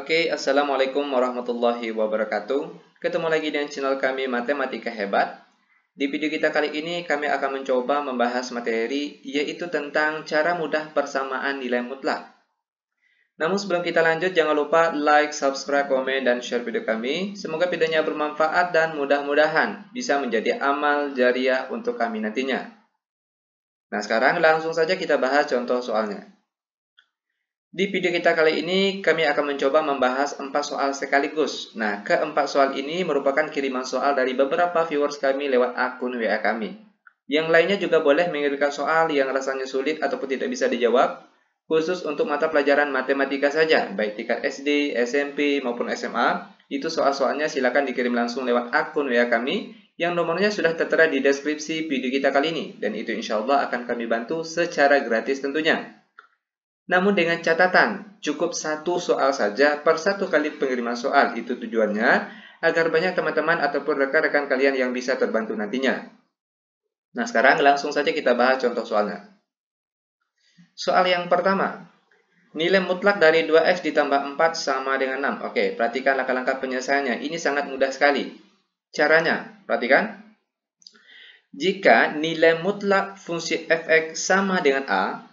Oke, Assalamualaikum warahmatullahi wabarakatuh. Ketemu lagi dengan channel kami Matematika Hebat. Di video kita kali ini kami akan mencoba membahas materi yaitu tentang cara mudah persamaan nilai mutlak. Namun sebelum kita lanjut, jangan lupa like, subscribe, komen, dan share video kami. Semoga videonya bermanfaat dan mudah-mudahan bisa menjadi amal jariah untuk kami nantinya. Nah, sekarang langsung saja kita bahas contoh soalnya. Di video kita kali ini, kami akan mencoba membahas 4 soal sekaligus. Nah, keempat soal ini merupakan kiriman soal dari beberapa viewers kami lewat akun WA kami. Yang lainnya juga boleh mengirimkan soal yang rasanya sulit ataupun tidak bisa dijawab, khusus untuk mata pelajaran matematika saja, baik tingkat SD, SMP, maupun SMA. Itu soal-soalnya silakan dikirim langsung lewat akun WA kami, yang nomornya sudah tertera di deskripsi video kita kali ini. Dan itu insya Allah akan kami bantu secara gratis tentunya. Namun dengan catatan, cukup satu soal saja per satu kali pengiriman soal. Itu tujuannya, agar banyak teman-teman ataupun rekan-rekan kalian yang bisa terbantu nantinya. Nah, sekarang langsung saja kita bahas contoh soalnya. Soal yang pertama, nilai mutlak dari 2x ditambah 4 sama dengan 6. Oke, perhatikan langkah-langkah penyelesaiannya. Ini sangat mudah sekali. Caranya, perhatikan. Jika nilai mutlak fungsi fx sama dengan a,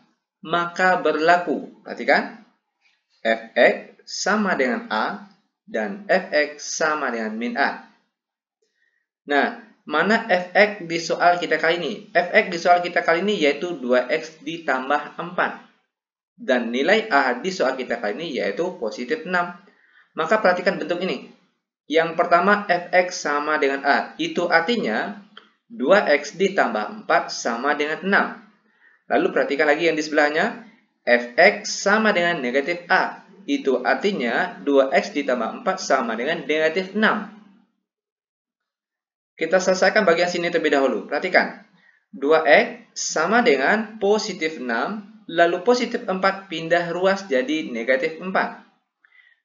maka berlaku, perhatikan, fx sama dengan a dan fx sama dengan min a. Nah, mana fx di soal kita kali ini? Fx di soal kita kali ini yaitu 2x ditambah 4. Dan nilai a di soal kita kali ini yaitu positif 6. Maka perhatikan bentuk ini. Yang pertama, fx sama dengan a. Itu artinya 2x ditambah 4 sama dengan 6. Lalu perhatikan lagi yang di sebelahnya, fx sama dengan negatif a. Itu artinya 2x ditambah 4 sama dengan negatif 6. Kita selesaikan bagian sini terlebih dahulu. Perhatikan, 2x sama dengan positif 6, lalu positif 4 pindah ruas jadi negatif 4.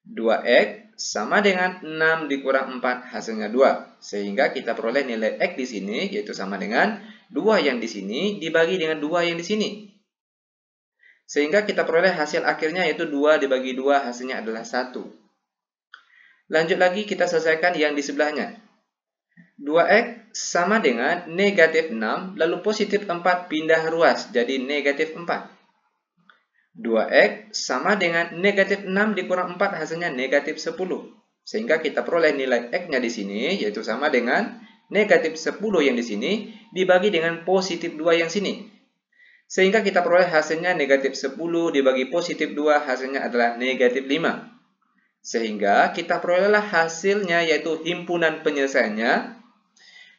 2x sama dengan 6 dikurang 4 hasilnya 2. Sehingga kita peroleh nilai x di sini yaitu sama dengan 2 yang di sini dibagi dengan 2 yang di sini. Sehingga kita peroleh hasil akhirnya yaitu 2 dibagi 2 hasilnya adalah 1. Lanjut lagi kita selesaikan yang di sebelahnya. 2x sama dengan negatif 6 lalu positif 4 pindah ruas jadi negatif 4. 2x sama dengan negatif 6 dikurang 4 hasilnya negatif 10. Sehingga kita peroleh nilai x-nya di sini yaitu sama dengan negatif 10 yang di sini dibagi dengan positif 2 yang sini. Sehingga kita peroleh hasilnya negatif 10 dibagi positif 2 hasilnya adalah negatif 5. Sehingga kita perolehlah hasilnya yaitu himpunan penyelesaiannya.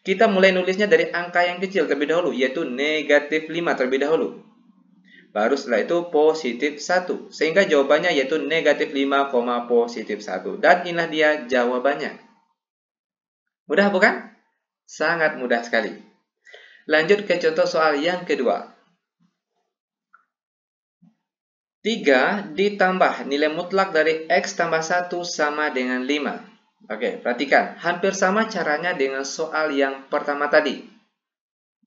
Kita mulai nulisnya dari angka yang kecil terlebih dahulu yaitu negatif 5 terlebih dahulu. Baru setelah itu positif 1. Sehingga jawabannya yaitu negatif 5, positif 1. Dan inilah dia jawabannya. Mudah bukan? Sangat mudah sekali. Lanjut ke contoh soal yang kedua. 3 ditambah nilai mutlak dari x tambah 1 sama dengan 5. Oke, perhatikan. Hampir sama caranya dengan soal yang pertama tadi.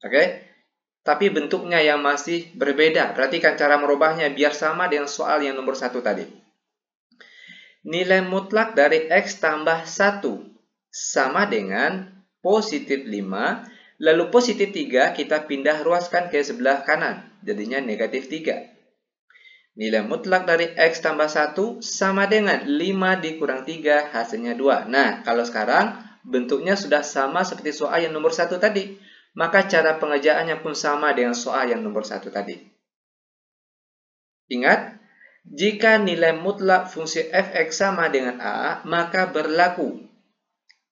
Oke, tapi bentuknya yang masih berbeda. Perhatikan cara merubahnya biar sama dengan soal yang nomor 1 tadi. Nilai mutlak dari x tambah 1 sama dengan positif 5, lalu positif 3 kita pindah ruaskan ke sebelah kanan, jadinya negatif 3. Nilai mutlak dari x tambah 1 sama dengan 5 dikurang 3 hasilnya 2. Nah, kalau sekarang bentuknya sudah sama seperti soal yang nomor 1 tadi, maka cara pengerjaannya pun sama dengan soal yang nomor 1 tadi. Ingat, jika nilai mutlak fungsi fx sama dengan a, maka berlaku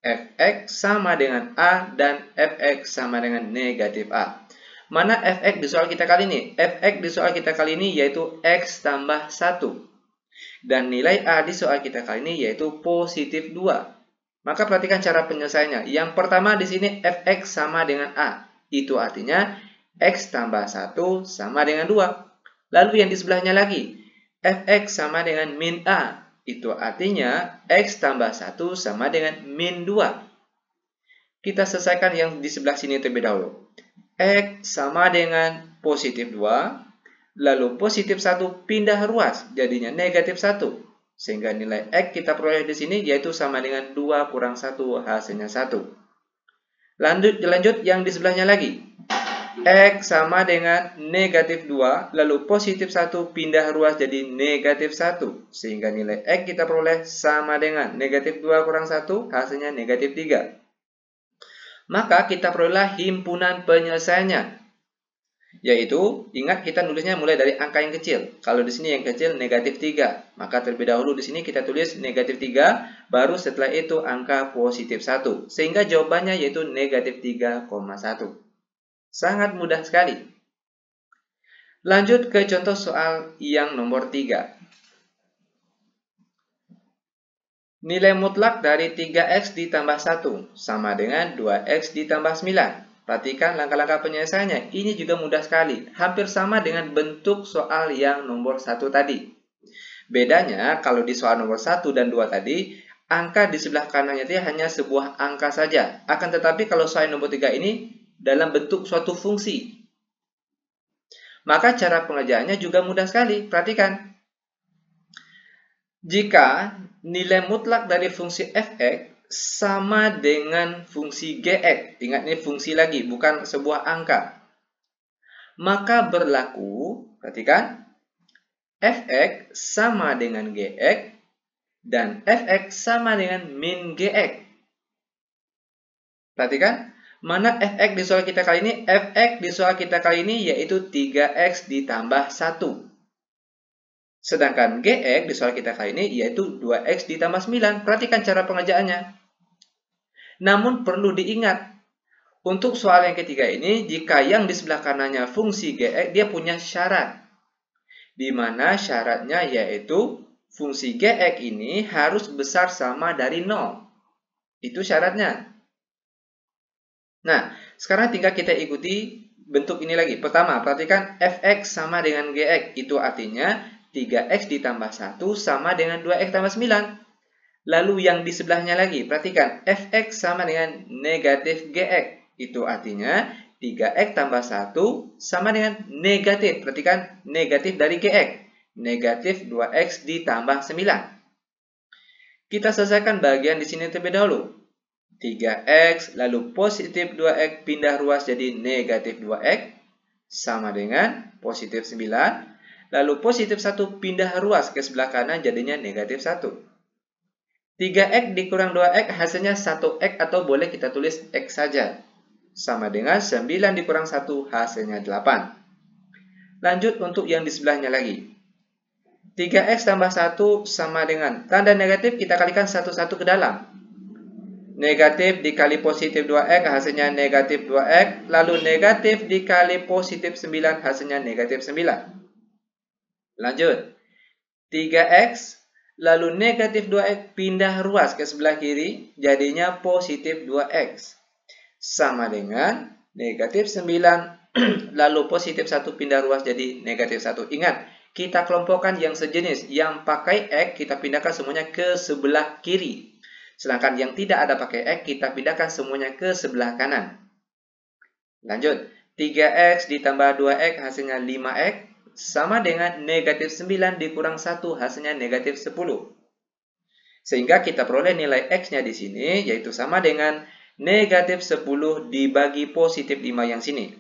fx sama dengan a dan fx sama dengan negatif a. Mana fx di soal kita kali ini? Fx di soal kita kali ini yaitu x tambah 1. Dan nilai a di soal kita kali ini yaitu positif 2. Maka perhatikan cara penyelesaiannya. Yang pertama di sini fx sama dengan a. Itu artinya x tambah 1 sama dengan 2. Lalu yang di sebelahnya lagi, fx sama dengan min a. Itu artinya x tambah 1 sama dengan min 2. Kita selesaikan yang di sebelah sini terlebih dahulu. X sama dengan positif 2, lalu positif 1 pindah ruas, jadinya negatif 1. Sehingga nilai X kita peroleh di sini yaitu sama dengan 2 kurang 1 hasilnya 1. Lanjut yang di sebelahnya lagi. X sama dengan negatif 2, lalu positif 1 pindah ruas jadi negatif 1. Sehingga nilai X kita peroleh sama dengan negatif 2 kurang 1, hasilnya negatif 3. Maka kita peroleh himpunan penyelesaiannya. Yaitu, ingat kita nulisnya mulai dari angka yang kecil. Kalau di sini yang kecil negatif 3, maka terlebih dahulu di sini kita tulis negatif 3, baru setelah itu angka positif 1. Sehingga jawabannya yaitu negatif 3,1. Sangat mudah sekali. Lanjut ke contoh soal yang nomor 3. Nilai mutlak dari 3x ditambah 1 sama dengan 2x ditambah 9. Perhatikan langkah-langkah penyelesaiannya. Ini juga mudah sekali. Hampir sama dengan bentuk soal yang nomor 1 tadi. Bedanya kalau di soal nomor 1 dan 2 tadi, angka di sebelah kanannya itu hanya sebuah angka saja. Akan tetapi kalau soal nomor 3 ini dalam bentuk suatu fungsi. Maka cara pengerjaannya juga mudah sekali. Perhatikan. Jika nilai mutlak dari fungsi f(x) sama dengan fungsi gx, ingat ini fungsi lagi, bukan sebuah angka, maka berlaku, perhatikan, f(x) sama dengan gx dan f(x) sama dengan min gx. Perhatikan, mana f(x) di soal kita kali ini? F(x) di soal kita kali ini yaitu 3x ditambah 1. Sedangkan gx di soal kita kali ini yaitu 2x ditambah 9. Perhatikan cara pengerjaannya. Namun perlu diingat, untuk soal yang ketiga ini, jika yang di sebelah kanannya fungsi gx, dia punya syarat. Di mana syaratnya yaitu fungsi gx ini harus besar sama dari 0. Itu syaratnya. Nah, sekarang tinggal kita ikuti bentuk ini lagi. Pertama, perhatikan f(x) sama dengan gx. Itu artinya 3x ditambah 1 sama dengan 2x tambah 9. Lalu yang di sebelahnya lagi, perhatikan f(x) sama dengan negatif gx. Itu artinya 3x tambah 1 sama dengan negatif. Perhatikan negatif dari gx. Negatif 2x ditambah 9. Kita selesaikan bagian di sini terlebih dahulu. 3x lalu positif 2x pindah ruas jadi negatif 2x sama dengan positif 9. Lalu positif 1 pindah ruas ke sebelah kanan jadinya negatif 1. 3x dikurang 2x hasilnya 1x atau boleh kita tulis x saja. Sama dengan 9 dikurang 1 hasilnya 8. Lanjut untuk yang di sebelahnya lagi. 3x tambah 1 sama dengan tanda negatif kita kalikan satu-satu ke dalam. Negatif dikali positif 2x hasilnya negatif 2x. Lalu negatif dikali positif 9 hasilnya negatif 9. Lanjut. 3x lalu negatif 2x pindah ruas ke sebelah kiri jadinya positif 2x. Sama dengan negatif 9 lalu positif 1 pindah ruas jadi negatif 1. Ingat, kita kelompokkan yang sejenis. Yang pakai x kita pindahkan semuanya ke sebelah kiri. Sedangkan yang tidak ada pakai x kita pindahkan semuanya ke sebelah kanan. Lanjut. 3x ditambah 2x hasilnya 5x. Sama dengan negatif 9 dikurang 1 hasilnya negatif 10. Sehingga kita peroleh nilai x-nya di sini yaitu sama dengan negatif 10 dibagi positif 5 yang sini.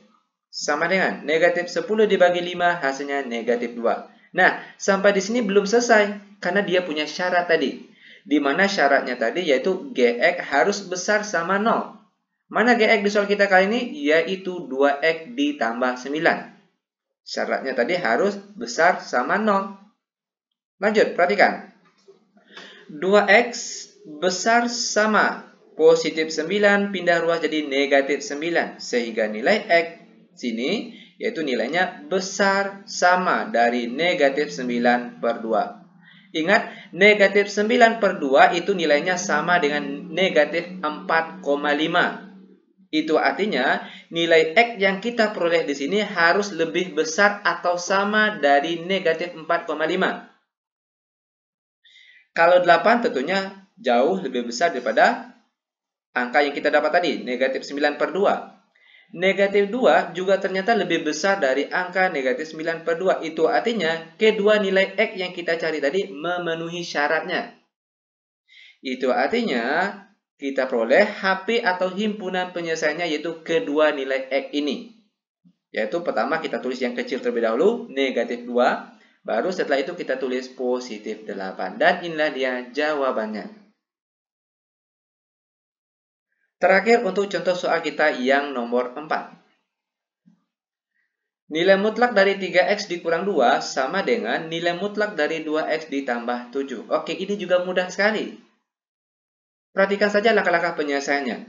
Sama dengan negatif 10 dibagi 5 hasilnya negatif 2. Nah, sampai di sini belum selesai karena dia punya syarat tadi. Di mana syaratnya tadi yaitu gx harus besar sama 0. Mana gx di soal kita kali ini? Yaitu 2x ditambah 9. Syaratnya tadi harus besar sama 0. Lanjut, perhatikan. 2x besar sama positif 9 pindah ruas jadi negatif 9. Sehingga nilai x sini yaitu nilainya besar sama dari negatif 9 per 2. Ingat, negatif 9 per 2 itu nilainya sama dengan negatif 4,5. Itu artinya nilai x yang kita peroleh di sini harus lebih besar atau sama dari negatif 4,5. Kalau 8 tentunya jauh lebih besar daripada angka yang kita dapat tadi, negatif 9 per 2. Negatif 2 juga ternyata lebih besar dari angka negatif 9/2. Itu artinya kedua nilai X yang kita cari tadi memenuhi syaratnya. Itu artinya kita peroleh HP atau himpunan penyelesaiannya yaitu kedua nilai X ini. Yaitu pertama kita tulis yang kecil terlebih dahulu, negatif 2. Baru setelah itu kita tulis positif 8. Dan inilah dia jawabannya. Terakhir untuk contoh soal kita yang nomor 4. Nilai mutlak dari 3x dikurang 2 sama dengan nilai mutlak dari 2x ditambah 7. Oke, ini juga mudah sekali. Perhatikan saja langkah-langkah penyelesaiannya.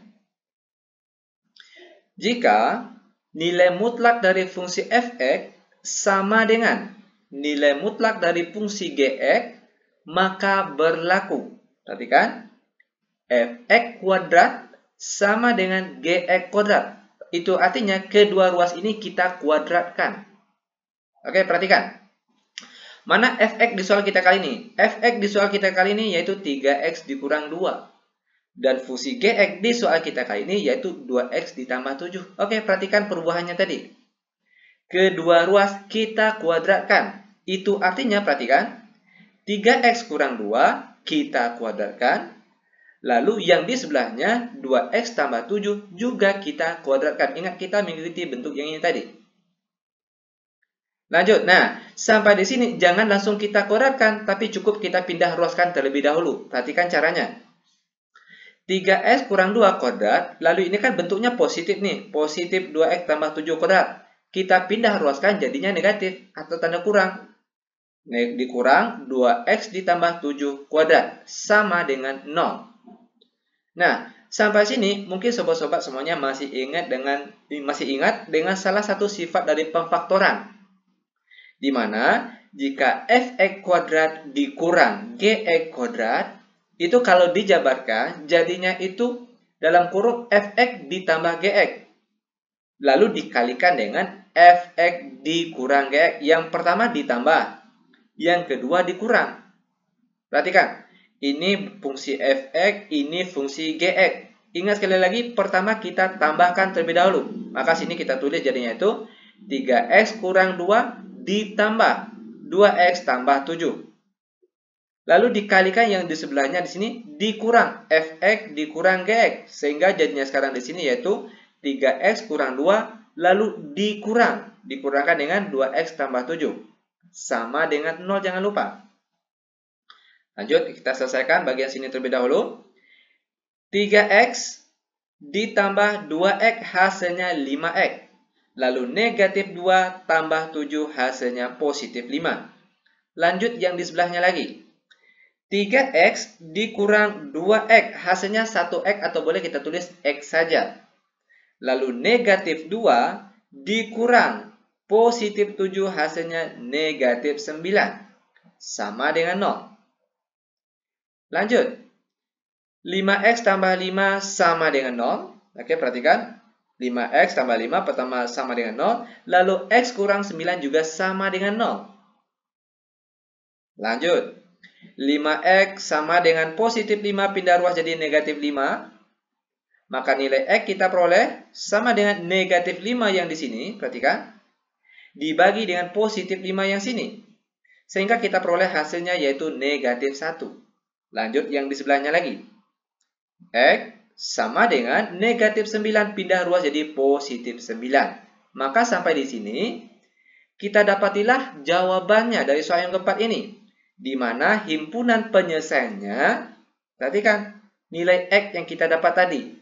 Jika nilai mutlak dari fungsi f(x) sama dengan nilai mutlak dari fungsi gx, maka berlaku. Perhatikan, f(x) kuadrat sama dengan gx kuadrat. Itu artinya kedua ruas ini kita kuadratkan. Oke, perhatikan. Mana f(x) di soal kita kali ini? F(x) di soal kita kali ini yaitu 3x dikurang 2. Dan fungsi gx di soal kita kali ini yaitu 2x ditambah 7. Oke, perhatikan perubahannya tadi. Kedua ruas kita kuadratkan. Itu artinya, perhatikan, 3x kurang 2 kita kuadratkan. Lalu yang di sebelahnya 2x tambah 7 juga kita kuadratkan. Ingat, kita mengikuti bentuk yang ini tadi. Lanjut. Nah, sampai di sini jangan langsung kita kuadratkan, tapi cukup kita pindah ruaskan terlebih dahulu. Perhatikan caranya. 3x kurang 2 kuadrat, lalu ini kan bentuknya positif nih. Positif 2x tambah 7 kuadrat. Kita pindah ruaskan jadinya negatif atau tanda kurang. Dikurang 2x ditambah 7 kuadrat sama dengan 0. Nah, sampai sini mungkin sobat-sobat semuanya masih ingat dengan salah satu sifat dari pemfaktoran. Di mana jika f(x) kuadrat dikurang gx kuadrat, itu kalau dijabarkan jadinya itu dalam kurung f(x) ditambah gx. Lalu dikalikan dengan f(x) dikurang gx. Yang pertama ditambah, yang kedua dikurang. Perhatikan. Ini fungsi f(x), ini fungsi gx. Ingat sekali lagi, pertama kita tambahkan terlebih dahulu. Maka sini kita tulis jadinya itu 3x kurang 2 ditambah 2x tambah 7. Lalu dikalikan yang di sebelahnya di sini dikurang f(x) dikurang gx. Sehingga jadinya sekarang di sini yaitu 3x kurang 2 lalu dikurangkan dengan 2x tambah 7. Sama dengan 0, jangan lupa. Lanjut, kita selesaikan bagian sini terlebih dahulu. 3x ditambah 2x hasilnya 5x. Lalu negatif 2 tambah 7 hasilnya positif 5. Lanjut yang di sebelahnya lagi. 3x dikurang 2x hasilnya 1x atau boleh kita tulis x saja. Lalu negatif 2 dikurang positif 7 hasilnya negatif 9. Sama dengan 0. Lanjut. 5x tambah 5 sama dengan 0. Oke, perhatikan. 5x tambah 5 pertama sama dengan 0. Lalu x kurang 9 juga sama dengan 0. Lanjut. 5x sama dengan positif 5 pindah ruas jadi negatif 5. Maka nilai x kita peroleh sama dengan negatif 5 yang di sini. Perhatikan. Dibagi dengan positif 5 yang sini. Sehingga kita peroleh hasilnya yaitu negatif 1. Lanjut yang di sebelahnya lagi. X sama dengan negatif 9 pindah ruas jadi positif 9. Maka sampai di sini kita dapatilah jawabannya dari soal yang keempat ini. Di mana himpunan penyelesaiannya, perhatikan, nilai X yang kita dapat tadi.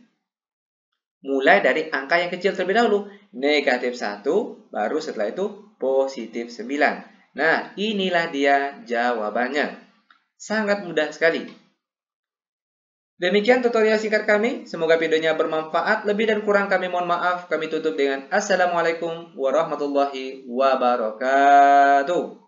Mulai dari angka yang kecil terlebih dahulu. Negatif 1, baru setelah itu positif 9. Nah, inilah dia jawabannya. Sangat mudah sekali. Demikian tutorial singkat kami. Semoga videonya bermanfaat. Lebih dan kurang kami mohon maaf. Kami tutup dengan Assalamualaikum warahmatullahi wabarakatuh.